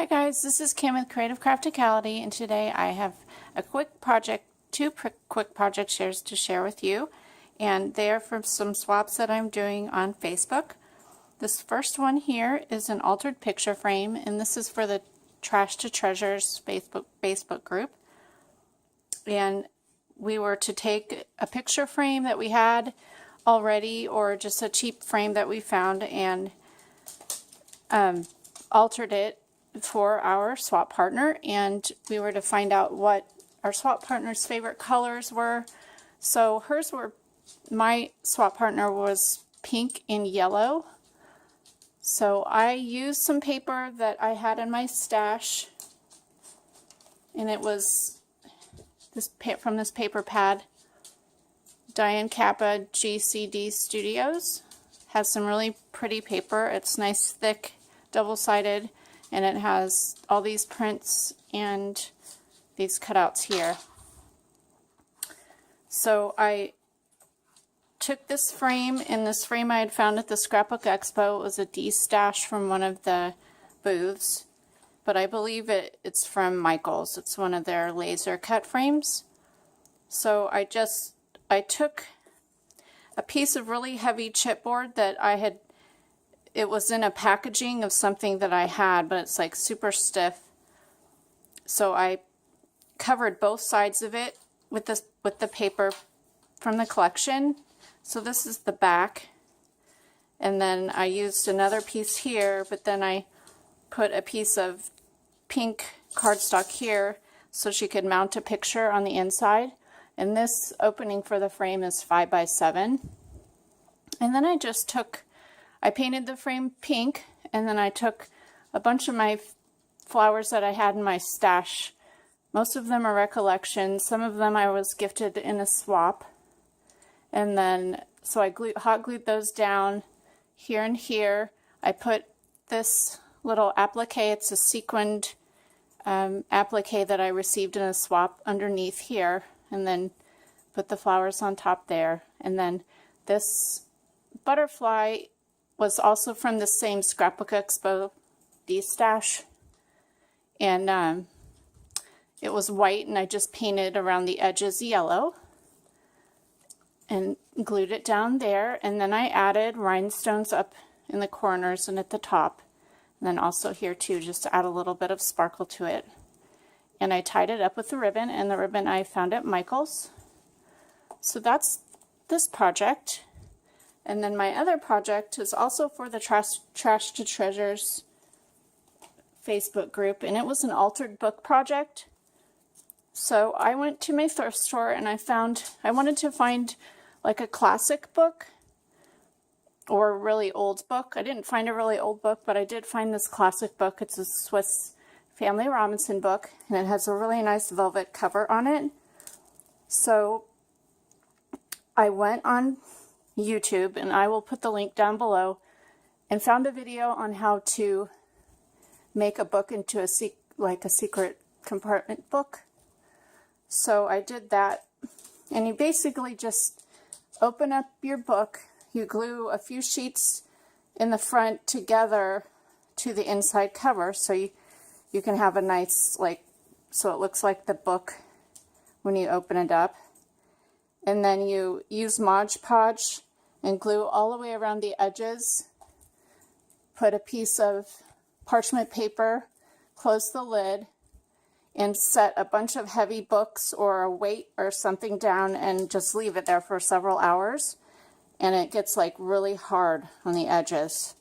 Hi guys, this is Kim with Creative Crafticality, and today I have a quick project, quick project shares to share with you, and they are from some swaps that I'm doing on Facebook. This first one here is an altered picture frame, and this is for the Trash to Treasures Facebook group. And we were to take a picture frame that we had already, or just a cheap frame that we found, and altered it for our swap partner, and we were to find out what our swap partner's favorite colors were. So hers were, my swap partner was pink and yellow. So I used some paper that I had in my stash, and it was this from this paper pad, Diane Kappa GCD Studios. Has some really pretty paper. It's nice, thick, double-sided, and it has all these prints and these cutouts here. So I took this frame, and this frame I had found at the Scrapbook Expo. It was a D-stash from one of the booths, but I believe it's from Michael's. It's one of their laser cut frames. So I took a piece of really heavy chipboard that it was in a packaging of something that I had, but it's like super stiff. So I covered both sides of it with the paper from the collection. So this is the back. And then I used another piece here, but then I put a piece of pink cardstock here so she could mount a picture on the inside. And this opening for the frame is 5 by 7. And then I painted the frame pink, and then I took a bunch of my flowers that I had in my stash. Most of them are recollections. Some of them I was gifted in a swap. And then, so I hot glued those down here and here. I put this little applique, it's a sequined applique that I received in a swap underneath here, and then put the flowers on top there. And then this butterfly was also from the same Scrapbook Expo D-stash, and it was white, and I just painted around the edges yellow and glued it down there. And then I added rhinestones up in the corners and at the top, and then also here too, just to add a little bit of sparkle to it. And I tied it up with the ribbon, and the ribbon I found at Michael's. So that's this project. And then my other project is also for the Trash to Treasures Facebook group, and it was an altered book project. So I went to my thrift store, and I wanted to find like a classic book or a really old book. I didn't find a really old book, but I did find this classic book. It's a Swiss Family Robinson book, and it has a really nice velvet cover on it. So I went on YouTube, and I will put the link down below, and found a video on how to make a book into a secret compartment book. So I did that, and you basically just open up your book, you glue a few sheets in the front together to the inside cover, so you can have a nice, so it looks like the book when you open it up. And then you use Mod Podge and glue all the way around the edges. Put a piece of parchment paper, close the lid, and set a bunch of heavy books or a weight or something down, and just leave it there for several hours. And it gets like really hard on the edges.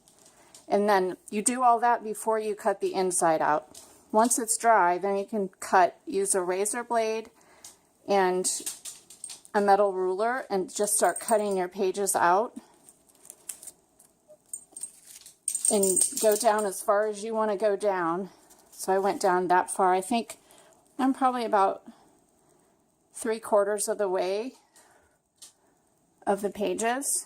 And then you do all that before you cut the inside out. Once it's dry, then you can use a razor blade and a metal ruler, and just start cutting your pages out, and go down as far as you want to go down. So I went down that far. I think I'm probably about 3/4 of the way of the pages.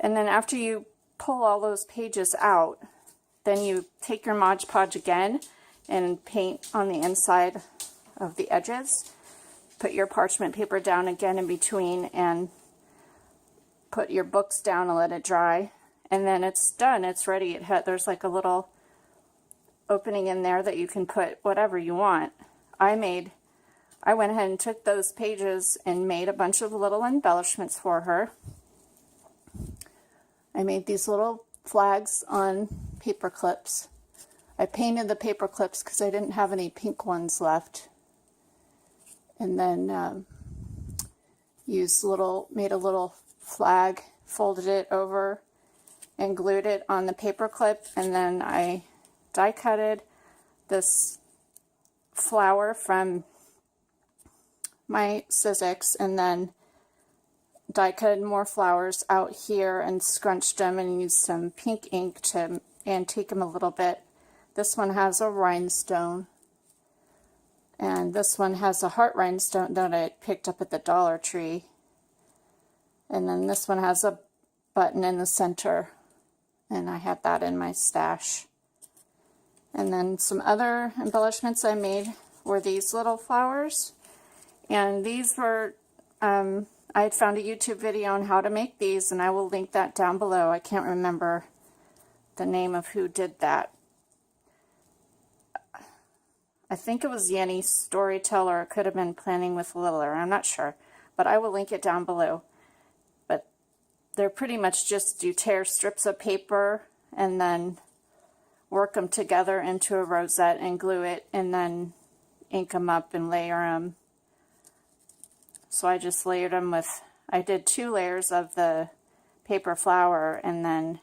And then after you pull all those pages out, then you take your Mod Podge again and paint on the inside of the edges. Put your parchment paper down again in between, and put your books down and let it dry. And then it's done. It's ready. There's like a little opening in there that you can put whatever you want. I went ahead and took those pages and made a bunch of little embellishments for her. I made these little flags on paper clips. I painted the paper clips because I didn't have any pink ones left. And then made a little flag, folded it over, and glued it on the paper clip. And then I die cutted this flower from my Sizzix, and then die cut more flowers out here and scrunched them and used some pink ink to antique them a little bit. This one has a rhinestone, and this one has a heart rhinestone that I picked up at the Dollar Tree, and then this one has a button in the center, and I had that in my stash. And then some other embellishments I made were these little flowers, and these were I had found a YouTube video on how to make these, and I will link that down below. I can't remember the name of who did that. I think it was Yenny Storyteller. It could have been Planning with Littler. I'm not sure, but I will link it down below. But they're pretty much just you tear strips of paper and then work them together into a rosette and glue it, and then ink them up and layer them. So I just layered them with, I did 2 layers of the paper flower and then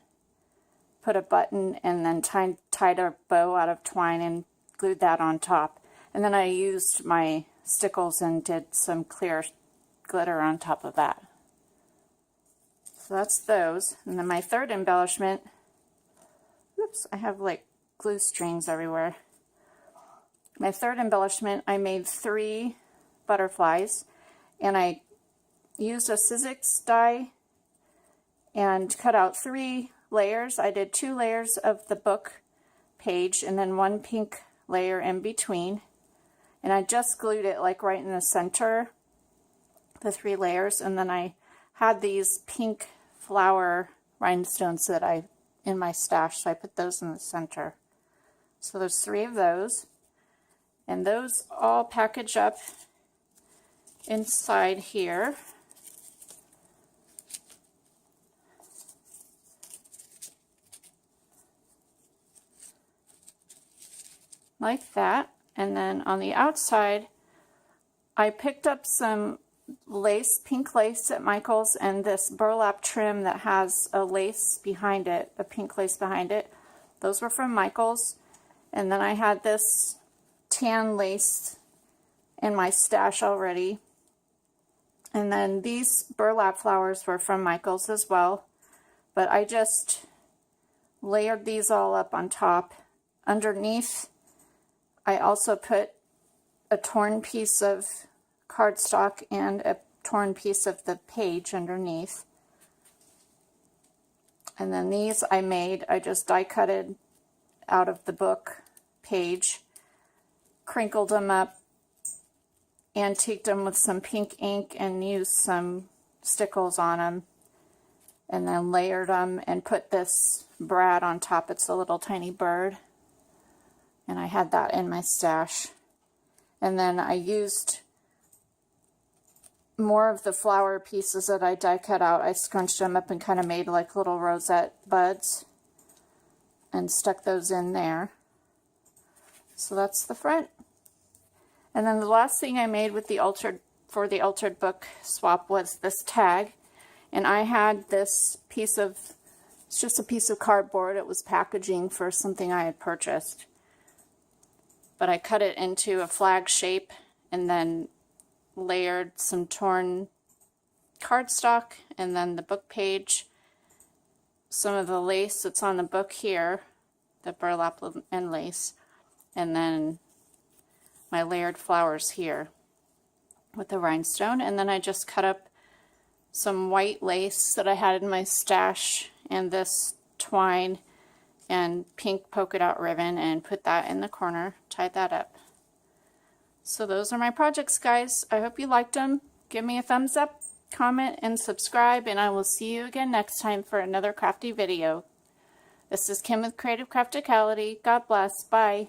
put a button and then tied a bow out of twine and glued that on top. And then I used my stickles and did some clear glitter on top of that. So that's those. And then my third embellishment, oops, I have like glue strings everywhere. My third embellishment, I made 3 butterflies. And I used a Sizzix die and cut out 3 layers. I did 2 layers of the book page and then 1 pink layer in between. And I just glued it like right in the center, the 3 layers. And then I had these pink flower rhinestones that in my stash, so I put those in the center. So there's 3 of those. And those all package up inside here. Like that. And then on the outside, I picked up some lace, pink lace at Michael's, and this burlap trim that has a lace behind it, a pink lace behind it. Those were from Michael's. And then I had this tan lace in my stash already. And then these burlap flowers were from Michael's as well, but I just layered these all up on top. Underneath, I also put a torn piece of cardstock and a torn piece of the page underneath. And then these I just die cutted out of the book page, crinkled them up, antiqued them with some pink ink and used some stickles on them, and then layered them and put this brad on top. It's a little tiny bird, and I had that in my stash. And then I used more of the flower pieces that I die cut out. I scrunched them up and kind of made like little rosette buds and stuck those in there. So that's the front. And then the last thing I made with the altered book swap was this tag. And I had this piece of, it's just a piece of cardboard. It was packaging for something I had purchased. But I cut it into a flag shape and then layered some torn cardstock and then the book page, some of the lace that's on the book here, the burlap and lace, and then my layered flowers here with the rhinestone. And then I just cut up some white lace that I had in my stash and this twine and pink polka dot ribbon and put that in the corner, tied that up. So those are my projects, guys. I hope you liked them. Give me a thumbs up, comment, and subscribe, and I will see you again next time for another crafty video. This is Kim with Creative Crafticality. God bless. Bye.